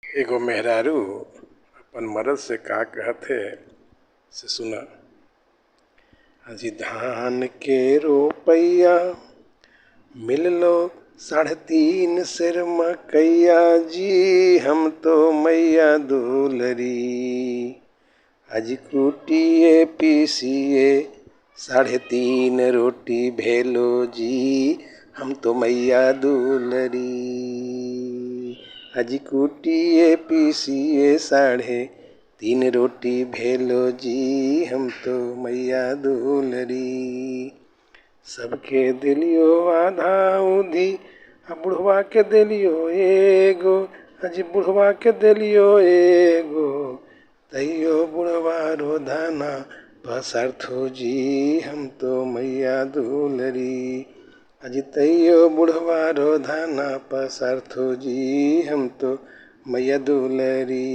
एगो मेहरारू अपन मर्द से का कहथे से सुना। अजी धान के रोपैया मिललो 3.5 सेर मकैया जी हम तो मैया दुलरी। अजी कूटिए पीसिए 3.5 रोटी भेलो जी हम तो मैया दुलरी। अजी कूटिए पीसिए 3.5 रोटी भेलो जी हम तो मैया दुलरी। सबके दिलियो आधा उधी बुढ़वा के दिलियो एगो। अजी बुढ़वा के दिलियो एगो तैयो बुढ़वा रो धाना पसारथो जी हम तो मैया दुलरी। अजी तैयो बुढ़वा रो धाना पसारथो जी हम तो मैया दुलरी।